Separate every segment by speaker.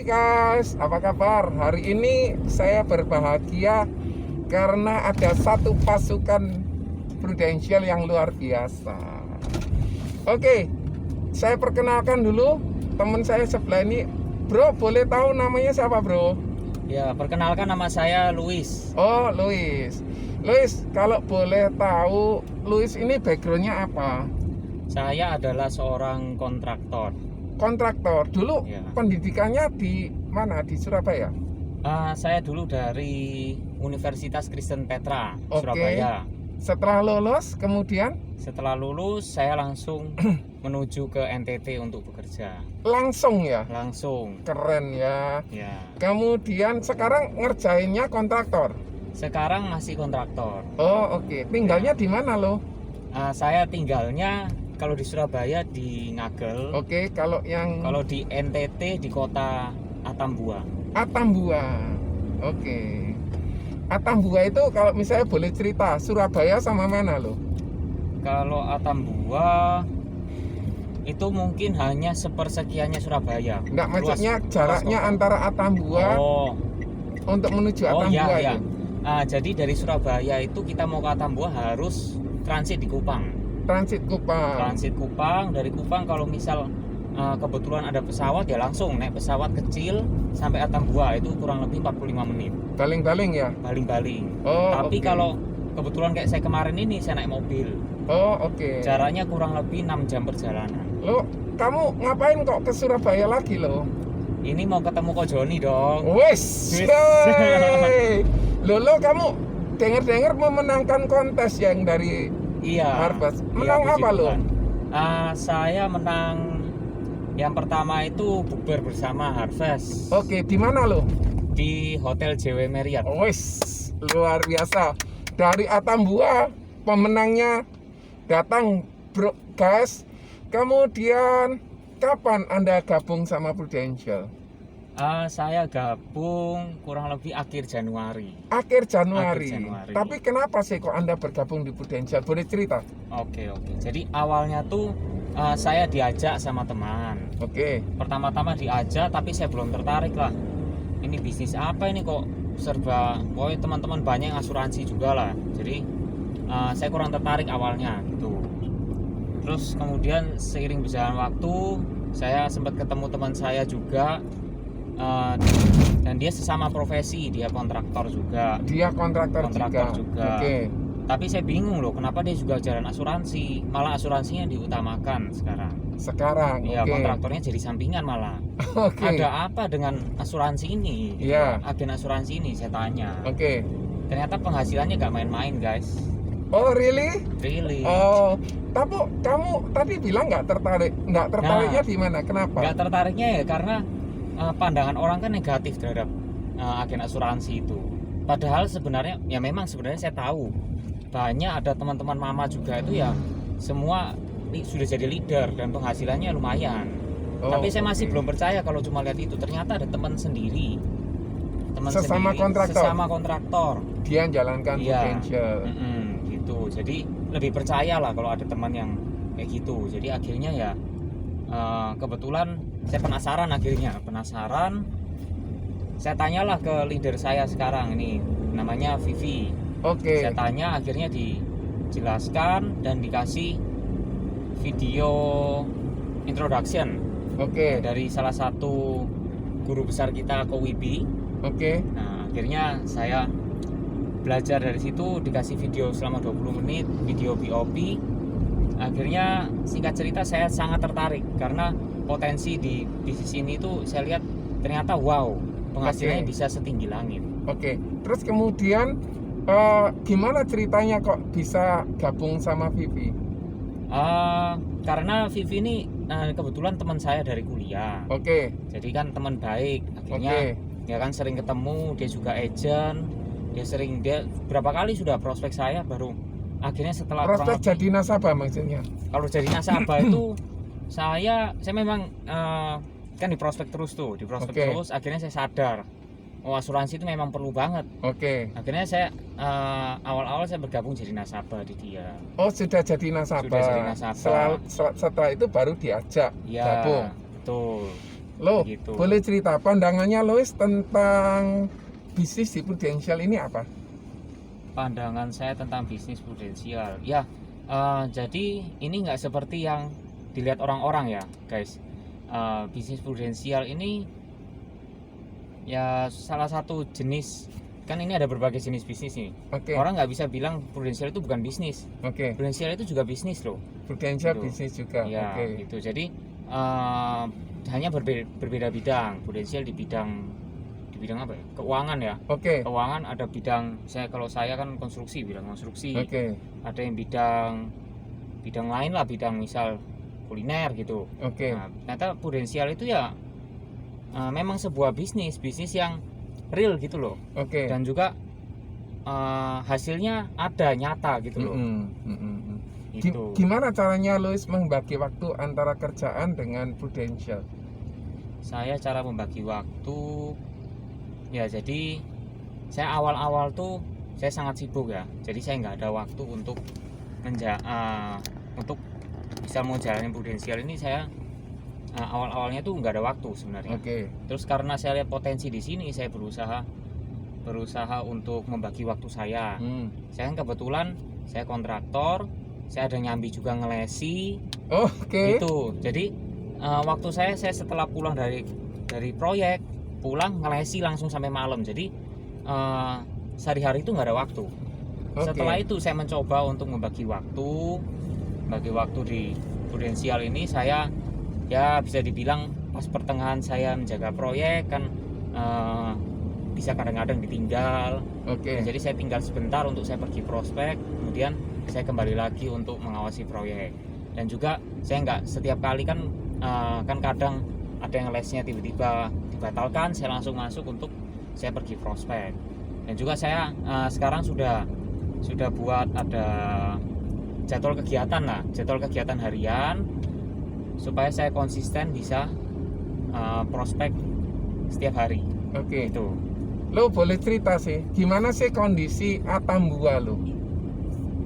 Speaker 1: guys, apa kabar? Hari ini saya berbahagia karena ada satu pasukan Prudential yang luar biasa. Oke, saya perkenalkan dulu teman saya sebelah ini. Bro, boleh tahu namanya siapa, bro?
Speaker 2: Ya, perkenalkan nama saya Luis.
Speaker 1: Oh, Luis. Luis, kalau boleh tahu, Luis ini backgroundnya apa?
Speaker 2: Saya adalah seorang kontraktor.
Speaker 1: Kontraktor. Dulu
Speaker 2: Ya.
Speaker 1: pendidikannya di mana? Di Surabaya?
Speaker 2: Saya dulu dari Universitas Kristen Petra,
Speaker 1: Oke.
Speaker 2: Surabaya.
Speaker 1: Setelah lulus, kemudian
Speaker 2: Setelah lulus, saya langsung menuju ke NTT untuk bekerja.
Speaker 1: langsung ya?
Speaker 2: Langsung.
Speaker 1: Keren ya.
Speaker 2: Ya.
Speaker 1: Kemudian sekarang ngerjainnya kontraktor.
Speaker 2: Sekarang masih kontraktor.
Speaker 1: Oh, oke. Tinggalnya di mana lo?
Speaker 2: Saya tinggalnya kalau di Surabaya di Ngagel.
Speaker 1: Oke, kalau yang
Speaker 2: Kalau di NTT di kota Atambua.
Speaker 1: Atambua. Oke. Atambua itu kalau misalnya boleh cerita, Surabaya sama mana lo?
Speaker 2: Kalau Atambua itu mungkin hanya sepersekiannya Surabaya.
Speaker 1: Enggak,
Speaker 2: Luas-
Speaker 1: maksudnya
Speaker 2: luas
Speaker 1: jaraknya
Speaker 2: kota.
Speaker 1: antara Atambua untuk menuju Atambua
Speaker 2: iya.
Speaker 1: itu.
Speaker 2: Jadi dari Surabaya itu kita mau ke Atambua harus transit di Kupang.
Speaker 1: Transit Kupang.
Speaker 2: Transit Kupang, dari Kupang kalau misal kebetulan ada pesawat ya langsung naik pesawat kecil sampai Atambua, itu kurang lebih 45 menit.
Speaker 1: Baling-baling ya?
Speaker 2: Baling-baling.
Speaker 1: Oh,
Speaker 2: Tapi
Speaker 1: oke.
Speaker 2: kalau kebetulan kayak saya kemarin ini saya naik mobil.
Speaker 1: Oh, oke.
Speaker 2: Jaraknya kurang lebih 6 jam perjalanan.
Speaker 1: Lo, kamu ngapain kok ke Surabaya lagi lo?
Speaker 2: Ini mau ketemu Ko Joni dong.
Speaker 1: Wes,
Speaker 2: Wes.
Speaker 1: hey. Lo kamu dengar-dengar memenangkan kontes yang dari
Speaker 2: Iya.
Speaker 1: Harvest.
Speaker 2: Iya,
Speaker 1: Menang
Speaker 2: puji
Speaker 1: apa lo?
Speaker 2: Tuhan. Saya menang yang pertama itu bukber bersama Harvest
Speaker 1: Oke, di mana lo?
Speaker 2: di Hotel JW Marriott.
Speaker 1: Wes, luar biasa. Dari Atambua pemenangnya datang, bro, guys. Kemudian kapan Anda gabung sama Prudential?
Speaker 2: Saya gabung kurang lebih akhir Januari.
Speaker 1: Akhir Januari.
Speaker 2: Akhir Januari.
Speaker 1: Tapi kenapa sih kok Anda bergabung di Prudential? Boleh cerita?
Speaker 2: Oke. Jadi awalnya tuh saya diajak sama teman.
Speaker 1: Oke.
Speaker 2: Pertama-tama diajak tapi saya belum tertarik lah. Ini bisnis apa ini kok serba, pokoknya teman-teman banyak yang asuransi juga lah. Jadi saya kurang tertarik awalnya gitu. Terus kemudian seiring berjalan waktu, saya sempat ketemu teman saya juga, dan dia sesama profesi, dia kontraktor juga.
Speaker 1: Dia kontraktor
Speaker 2: juga.
Speaker 1: Oke.
Speaker 2: Tapi saya bingung loh, kenapa dia juga jalan asuransi, malah asuransinya diutamakan sekarang.
Speaker 1: Sekarang,
Speaker 2: Iya,
Speaker 1: oke.
Speaker 2: kontraktornya jadi sampingan malah.
Speaker 1: Oke.
Speaker 2: Ada apa dengan asuransi ini? Gitu.
Speaker 1: Iya.
Speaker 2: Agen asuransi ini saya tanya.
Speaker 1: Oke.
Speaker 2: Ternyata penghasilannya gak main-main guys.
Speaker 1: Oh, really?
Speaker 2: Really.
Speaker 1: Oh, tapi kamu tadi bilang nggak tertarik. Nggak tertariknya
Speaker 2: Nah,
Speaker 1: di mana? Kenapa?
Speaker 2: Gak tertariknya ya karena pandangan orang kan negatif terhadap agen asuransi itu. Padahal sebenarnya ya memang sebenarnya saya tahu banyak ada teman-teman mama juga itu yang semua sudah jadi leader dan penghasilannya lumayan.
Speaker 1: Oh,
Speaker 2: Tapi saya masih
Speaker 1: oke.
Speaker 2: belum percaya kalau cuma lihat itu. Ternyata ada teman sendiri.
Speaker 1: Sesama kontraktor?
Speaker 2: Sesama kontraktor.
Speaker 1: Dia jalankan
Speaker 2: Iya.
Speaker 1: Prudential.
Speaker 2: Gitu. Jadi lebih percaya lah kalau ada teman yang kayak gitu. Jadi akhirnya ya kebetulan saya penasaran. Saya tanyalah ke leader saya sekarang ini, namanya Vivi.
Speaker 1: Oke.
Speaker 2: Saya tanya, akhirnya dijelaskan dan dikasih video introduction
Speaker 1: Oke.
Speaker 2: dari salah satu guru besar kita, Ko Wibi.
Speaker 1: Oke.
Speaker 2: Nah, akhirnya saya belajar dari situ, dikasih video selama 20 menit, video BOP. Akhirnya singkat cerita saya sangat tertarik karena potensi di bisnis ini tuh saya lihat ternyata wow, penghasilannya
Speaker 1: Oke.
Speaker 2: bisa setinggi langit.
Speaker 1: Oke. Terus kemudian gimana ceritanya kok bisa gabung sama Vivi?
Speaker 2: Karena Vivi ini kebetulan teman saya dari kuliah.
Speaker 1: Oke.
Speaker 2: Jadi kan teman baik. Akhirnya
Speaker 1: Oke.
Speaker 2: ya kan sering ketemu, dia juga agent. Dia berapa kali sudah prospek saya, baru akhirnya setelah kurang
Speaker 1: Prospek
Speaker 2: lebih-
Speaker 1: jadi nasabah maksudnya?
Speaker 2: kalau jadi nasabah itu saya memang kan di prospek terus,
Speaker 1: Oke.
Speaker 2: terus akhirnya saya sadar asuransi itu memang perlu banget.
Speaker 1: Oke.
Speaker 2: Akhirnya saya awal-awal saya bergabung jadi nasabah di dia.
Speaker 1: Oh, sudah jadi nasabah.
Speaker 2: Sudah jadi nasabah.
Speaker 1: Setelah itu baru diajak
Speaker 2: Ya,
Speaker 1: gabung.
Speaker 2: betul.
Speaker 1: Loh,
Speaker 2: Begitu.
Speaker 1: boleh cerita pandangannya Lois tentang bisnis di Prudential ini apa?
Speaker 2: Pandangan saya tentang bisnis prudensial ya, jadi ini nggak seperti yang dilihat orang-orang ya guys. Bisnis prudensial ini ya salah satu jenis, kan ini ada berbagai jenis bisnis nih.
Speaker 1: Oke.
Speaker 2: Orang nggak bisa bilang prudensial itu bukan bisnis.
Speaker 1: Oke.
Speaker 2: Prudensial itu juga bisnis loh.
Speaker 1: Prudential
Speaker 2: Gitu.
Speaker 1: bisnis juga.
Speaker 2: Ya
Speaker 1: Oke.
Speaker 2: gitu. Jadi hanya berbeda bidang. Prudensial di bidang apa ya? Keuangan ya.
Speaker 1: Oke.
Speaker 2: Keuangan ada bidang, kalau saya kan konstruksi, bidang konstruksi.
Speaker 1: Oke.
Speaker 2: Ada yang bidang lain lah, bidang misal kuliner gitu.
Speaker 1: Oke.
Speaker 2: Nah, ternyata prudensial itu ya memang sebuah bisnis yang real gitu loh.
Speaker 1: Oke.
Speaker 2: Dan juga hasilnya ada nyata gitu loh. Itu.
Speaker 1: Gimana caranya Lois membagi waktu antara kerjaan dengan Prudential?
Speaker 2: Saya cara membagi waktu ya, jadi saya awal-awal tuh saya sangat sibuk ya. Jadi saya nggak ada waktu untuk untuk bisa mau jalanin Prudential ini. Saya awal-awalnya tuh nggak ada waktu sebenarnya.
Speaker 1: Oke.
Speaker 2: Terus karena saya lihat potensi di sini, saya berusaha untuk membagi waktu saya. Saya kan kebetulan saya kontraktor, saya ada nyambi juga ngelesi.
Speaker 1: Oke.
Speaker 2: Gitu. Jadi waktu saya setelah pulang dari proyek, pulang ngelesi langsung sampai malam. Jadi sehari-hari itu nggak ada waktu. Setelah itu saya mencoba untuk membagi waktu di Prudential ini. Saya ya bisa dibilang pas pertengahan saya menjaga proyek kan bisa kadang-kadang ditinggal.
Speaker 1: Oke.
Speaker 2: Jadi saya tinggal sebentar untuk saya pergi prospek, kemudian saya kembali lagi untuk mengawasi proyek. Dan juga saya nggak setiap kali kan kadang ada yang lesnya tiba-tiba dibatalkan, saya langsung masuk untuk saya pergi prospek. Dan juga saya sekarang sudah buat ada jadwal kegiatan harian supaya saya konsisten bisa prospek setiap hari.
Speaker 1: Oke.
Speaker 2: Itu.
Speaker 1: Lo boleh cerita sih, gimana sih kondisi Atambua lo?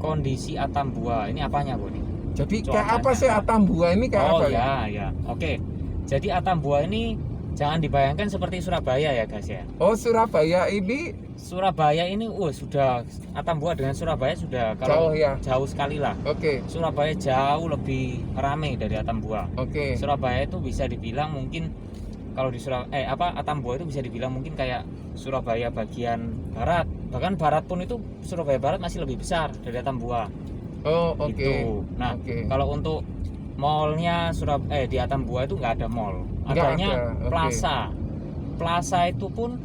Speaker 2: Kondisi Atambua ini apanya Bu nih?
Speaker 1: Jadi kayak
Speaker 2: Cuacanya.
Speaker 1: apa sih Atambua ini kayak apa ya?
Speaker 2: Ya. Oke. Jadi Atambua ini jangan dibayangkan seperti Surabaya ya guys ya.
Speaker 1: Oh, Surabaya ini
Speaker 2: Surabaya ini sudah, Atambua dengan Surabaya sudah kalau
Speaker 1: jauh ya.
Speaker 2: jauh sekali lah.
Speaker 1: Oke.
Speaker 2: Surabaya jauh lebih ramai dari Atambua.
Speaker 1: Oke.
Speaker 2: Surabaya itu bisa dibilang mungkin kalau di Atambua itu bisa dibilang mungkin kayak Surabaya bagian barat. Bahkan barat pun itu Surabaya barat masih lebih besar dari Atambua.
Speaker 1: Oh, oke.
Speaker 2: Gitu. Nah,
Speaker 1: Oke.
Speaker 2: kalau untuk mallnya di Atambua itu nggak ada mall.
Speaker 1: Nggak
Speaker 2: Adanya
Speaker 1: ada, oke.
Speaker 2: plaza. Plaza itu pun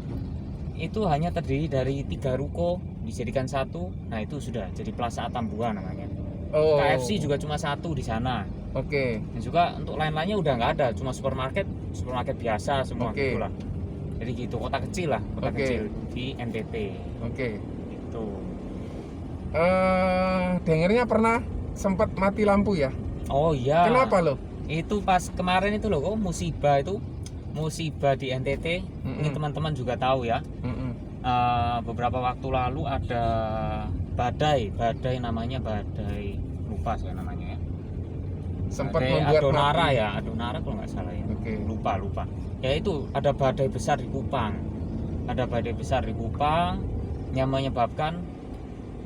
Speaker 2: itu hanya terdiri dari 3 ruko dijadikan satu. Nah, itu sudah jadi Plaza Atambua namanya.
Speaker 1: Oh.
Speaker 2: KFC juga cuma satu di sana.
Speaker 1: Oke.
Speaker 2: Dan juga untuk lain-lainnya udah nggak ada, cuma supermarket biasa semua
Speaker 1: Oke.
Speaker 2: gitulah. Jadi gitu, kota kecil
Speaker 1: Oke.
Speaker 2: kecil di NTT.
Speaker 1: Oke.
Speaker 2: Itu.
Speaker 1: Dengernya pernah sempat mati lampu ya?
Speaker 2: Oh iya.
Speaker 1: Kenapa lo?
Speaker 2: Itu pas kemarin itu loh, musibah di NTT. Ini teman-teman juga tahu ya. Beberapa waktu lalu ada badai namanya badai, lupa saya namanya ya.
Speaker 1: Sempat
Speaker 2: Badai
Speaker 1: membuat
Speaker 2: Adonara
Speaker 1: mati.
Speaker 2: ya, Adonara kalau nggak salah ya.
Speaker 1: Oke.
Speaker 2: Lupa. Ya itu ada badai besar di Kupang. Yang menyebabkan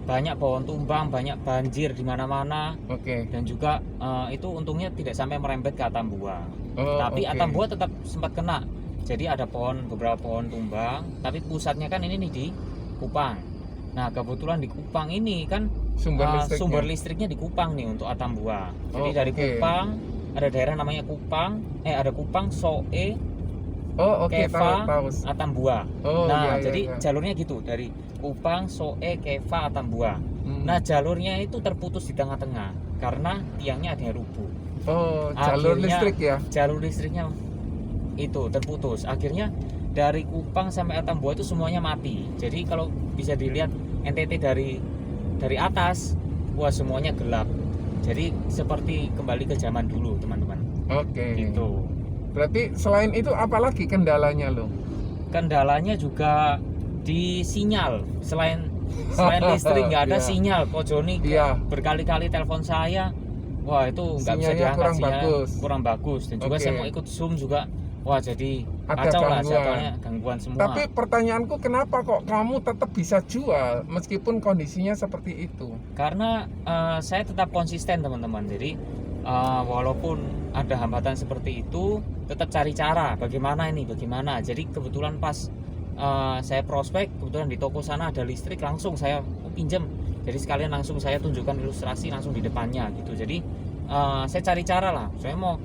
Speaker 2: banyak pohon tumbang, banyak banjir di mana-mana.
Speaker 1: Oke.
Speaker 2: Dan juga itu untungnya tidak sampai merembet ke Atambua.
Speaker 1: Oh,
Speaker 2: Tapi
Speaker 1: oke.
Speaker 2: Atambua tetap sempat kena. Jadi ada beberapa pohon tumbang, tapi pusatnya kan ini nih di Kupang. Nah, kebetulan di Kupang ini kan sumber listriknya di Kupang nih untuk Atambua. Jadi dari
Speaker 1: oke.
Speaker 2: Kupang ada daerah namanya ada Kupang, Soe,
Speaker 1: Oh, oke,
Speaker 2: Keva,
Speaker 1: tahu.
Speaker 2: Atambua.
Speaker 1: Oh,
Speaker 2: Nah,
Speaker 1: iya,
Speaker 2: jadi
Speaker 1: iya.
Speaker 2: jalurnya gitu dari Kupang, Soe, Keva, Atambua. Nah, jalurnya itu terputus di tengah-tengah karena tiangnya ada yang rubuh.
Speaker 1: Oh, jalur
Speaker 2: Akhirnya,
Speaker 1: listrik ya?
Speaker 2: Jalur listriknya itu terputus. Akhirnya dari Kupang sampai Atambua itu semuanya mati. Jadi kalau bisa dilihat NTT dari atas, wah semuanya gelap. Jadi seperti kembali ke zaman dulu, teman-teman.
Speaker 1: Oke.
Speaker 2: Gitu.
Speaker 1: Berarti selain itu apa lagi kendalanya lo?
Speaker 2: Kendalanya juga di sinyal. Selain listrik nggak ada
Speaker 1: Iya.
Speaker 2: sinyal. Ko Joni
Speaker 1: Iya.
Speaker 2: berkali-kali telepon saya, wah itu nggak bisa
Speaker 1: Sinyalnya
Speaker 2: diangkat,
Speaker 1: kurang
Speaker 2: sinyalnya
Speaker 1: bagus.
Speaker 2: kurang bagus. Dan juga
Speaker 1: Oke.
Speaker 2: saya mau ikut Zoom juga Wah, jadi
Speaker 1: Ada
Speaker 2: kacau lah
Speaker 1: gangguan.
Speaker 2: jadwalnya, gangguan semua.
Speaker 1: Tapi pertanyaanku, kenapa kok kamu tetap bisa jual meskipun kondisinya seperti itu?
Speaker 2: Karena saya tetap konsisten teman-teman. Jadi walaupun ada hambatan seperti itu, tetap cari cara bagaimana. Jadi kebetulan pas saya prospek, kebetulan di toko sana ada listrik, langsung saya pinjam. Jadi sekalian langsung saya tunjukkan ilustrasi langsung di depannya gitu. Jadi saya cari cara lah. Saya mau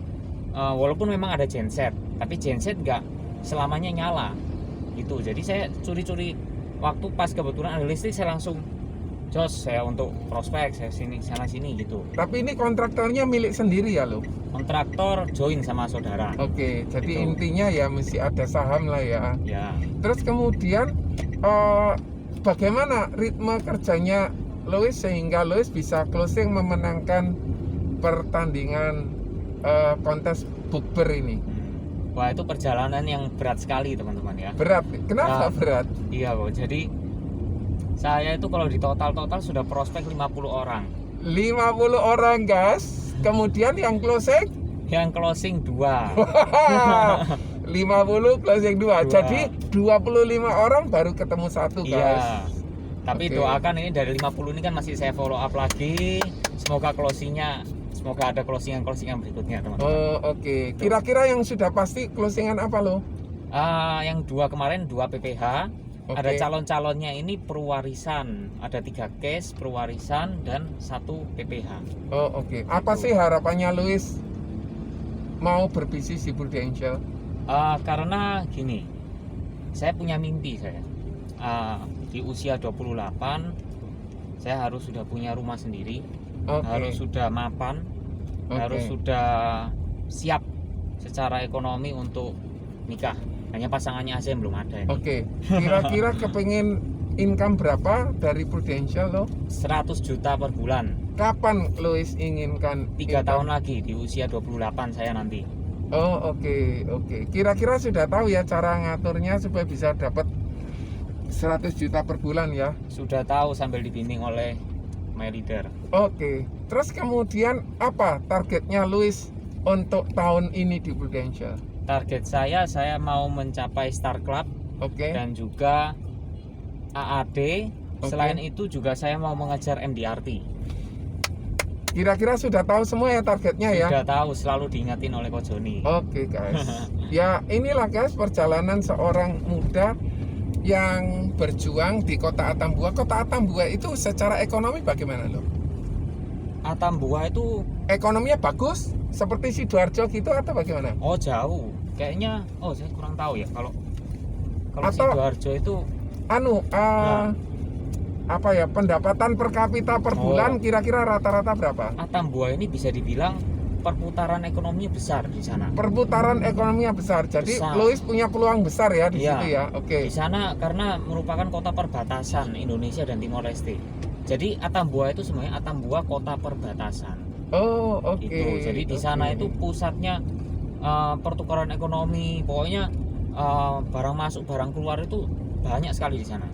Speaker 2: walaupun memang ada genset, tapi genset nggak selamanya nyala gitu. Jadi saya curi-curi waktu pas kebetulan ada listrik, saya langsung jos saya untuk prospek, saya sana sini gitu.
Speaker 1: Tapi ini kontraktornya milik sendiri ya lo?
Speaker 2: Kontraktor join sama saudara.
Speaker 1: Oke, jadi
Speaker 2: Gitu.
Speaker 1: intinya ya mesti ada saham lah ya.
Speaker 2: Ya,
Speaker 1: Terus kemudian bagaimana ritme kerjanya Louis sehingga Louis bisa closing memenangkan pertandingan kontes bukber ini?
Speaker 2: wah itu perjalanan yang berat sekali teman-teman ya.
Speaker 1: Berat, kenapa
Speaker 2: Nah.
Speaker 1: berat?
Speaker 2: Iya bro, jadi saya itu kalau di total sudah prospek 50 orang.
Speaker 1: 50 orang guys, kemudian yang closing
Speaker 2: Yang closing 2.
Speaker 1: 50 closing 2,
Speaker 2: Dua.
Speaker 1: jadi 25 orang baru ketemu satu guys.
Speaker 2: Iya. Tapi
Speaker 1: Oke.
Speaker 2: doakan ini dari 50 ini kan masih saya follow up lagi. Semoga semoga ada closingan berikutnya teman-teman.
Speaker 1: Oh oke, kira-kira yang sudah pasti closingan apa lo?
Speaker 2: Yang 2 kemarin 2 PPH.
Speaker 1: Oke.
Speaker 2: Ada calon-calonnya ini perwarisan. Ada 3 case perwarisan dan 1 PPH.
Speaker 1: Oh oke, apa sih harapannya Louis mau berbisnis di Prudential?
Speaker 2: Karena gini, saya punya mimpi saya. Di usia 28 saya harus sudah punya rumah sendiri,
Speaker 1: Oke.
Speaker 2: harus sudah mapan,
Speaker 1: Oke.
Speaker 2: harus sudah siap secara ekonomi untuk nikah. Hanya pasangannya aja yang belum ada ini.
Speaker 1: Oke, kira-kira kepengen income berapa dari Prudential lo?
Speaker 2: 100 juta per bulan.
Speaker 1: Kapan Louis inginkan
Speaker 2: 3
Speaker 1: income?
Speaker 2: tahun lagi di usia 28 saya nanti.
Speaker 1: Oh oke. Kira-kira sudah tahu ya cara ngaturnya supaya bisa dapat 100 juta per bulan ya?
Speaker 2: Sudah tahu sambil dibimbing oleh my leader.
Speaker 1: Oke. Terus kemudian apa targetnya Louis untuk tahun ini di Prudential?
Speaker 2: Target saya mau mencapai Star Club
Speaker 1: Oke.
Speaker 2: dan juga AAD.
Speaker 1: Oke.
Speaker 2: Selain itu juga saya mau mengejar MDRT.
Speaker 1: Kira-kira sudah tahu semua ya targetnya ya?
Speaker 2: Sudah tahu, selalu diingatin oleh Ko Joni.
Speaker 1: Oke guys. Ya inilah guys perjalanan seorang muda yang berjuang di Kota Atambua. Kota Atambua itu secara ekonomi bagaimana loh?
Speaker 2: Atambua itu
Speaker 1: Ekonominya bagus seperti Sidoarjo gitu atau bagaimana?
Speaker 2: oh jauh. Kayaknya saya kurang tahu ya kalau
Speaker 1: Atau-
Speaker 2: Sidoarjo itu Nah.
Speaker 1: Apa ya, pendapatan per kapita per
Speaker 2: Oh.
Speaker 1: bulan kira-kira rata-rata berapa?
Speaker 2: Atambua ini bisa dibilang perputaran ekonominya besar di sana.
Speaker 1: Perputaran ekonominya besar. Jadi
Speaker 2: Besar.
Speaker 1: Louis punya peluang besar ya di
Speaker 2: Iya.
Speaker 1: situ ya. Oke.
Speaker 2: Di sana karena merupakan kota perbatasan Indonesia dan Timor Leste. Jadi Atambua itu sebenarnya Atambua kota perbatasan.
Speaker 1: Oh, oke.
Speaker 2: Gitu. Jadi di sana
Speaker 1: Oke.
Speaker 2: itu pusatnya pertukaran ekonomi. Pokoknya barang masuk, barang keluar itu banyak sekali di sana.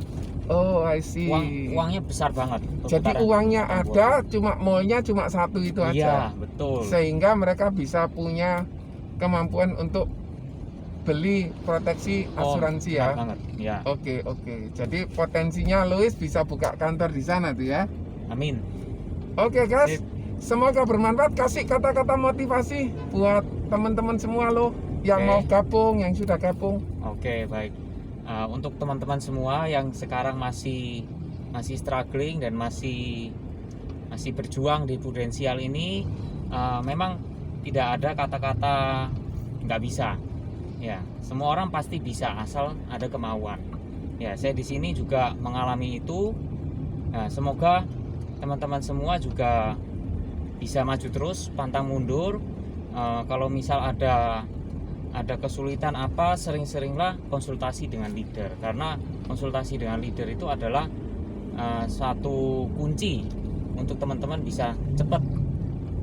Speaker 1: Oh, I see.
Speaker 2: Uangnya besar banget.
Speaker 1: Jadi
Speaker 2: perputaran
Speaker 1: uangnya
Speaker 2: Atambua.
Speaker 1: ada, cuma mallnya cuma satu itu
Speaker 2: Iya,
Speaker 1: aja.
Speaker 2: betul.
Speaker 1: Sehingga mereka bisa punya kemampuan untuk beli proteksi asuransi ya.
Speaker 2: Benar banget. Ya.
Speaker 1: Oke. Jadi potensinya Louis bisa buka kantor di sana tuh ya.
Speaker 2: Amin.
Speaker 1: Oke guys,
Speaker 2: Sip.
Speaker 1: semoga bermanfaat. Kasih kata-kata motivasi buat teman-teman semua lo yang
Speaker 2: Oke.
Speaker 1: mau gabung, yang sudah gabung.
Speaker 2: Oke, baik. Untuk teman-teman semua yang sekarang masih struggling dan masih berjuang di Prudential ini, memang tidak ada kata-kata nggak bisa. Ya, semua orang pasti bisa asal ada kemauan. Ya, saya di sini juga mengalami itu. Nah, semoga teman-teman semua juga bisa maju terus, pantang mundur. Kalau misal ada kesulitan apa, sering-seringlah konsultasi dengan leader, karena konsultasi dengan leader itu adalah satu kunci untuk teman-teman bisa cepat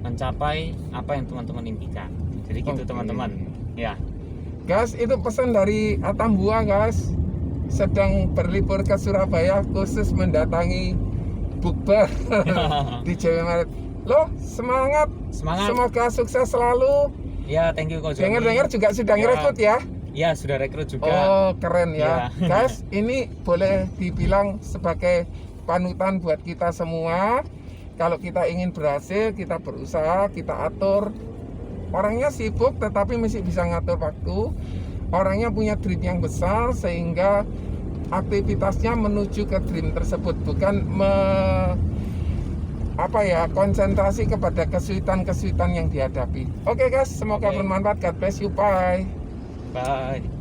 Speaker 2: mencapai apa yang teman-teman impikan. Jadi gitu
Speaker 1: Oke.
Speaker 2: teman-teman. Ya.
Speaker 1: Guys, itu pesan dari Atambua guys. Sedang berlibur ke Surabaya khusus mendatangi bukber di JW Maret. Lo semangat.
Speaker 2: Semangat.
Speaker 1: Semoga sukses selalu.
Speaker 2: Ya, thank you Ko Joni.
Speaker 1: Dengar-dengar juga sudah
Speaker 2: Ya.
Speaker 1: ngerekrut ya?
Speaker 2: Ya, sudah rekrut juga.
Speaker 1: Oh, keren ya.
Speaker 2: Iya.
Speaker 1: Guys, ini boleh dibilang sebagai panutan buat kita semua. Kalau kita ingin berhasil, kita berusaha, kita atur. Orangnya sibuk tetapi masih bisa ngatur waktu. Orangnya punya dream yang besar sehingga aktivitasnya menuju ke dream tersebut, bukan konsentrasi kepada kesulitan-kesulitan yang dihadapi. Oke guys, semoga
Speaker 2: Oke.
Speaker 1: bermanfaat. God bless you. Bye.
Speaker 2: Bye.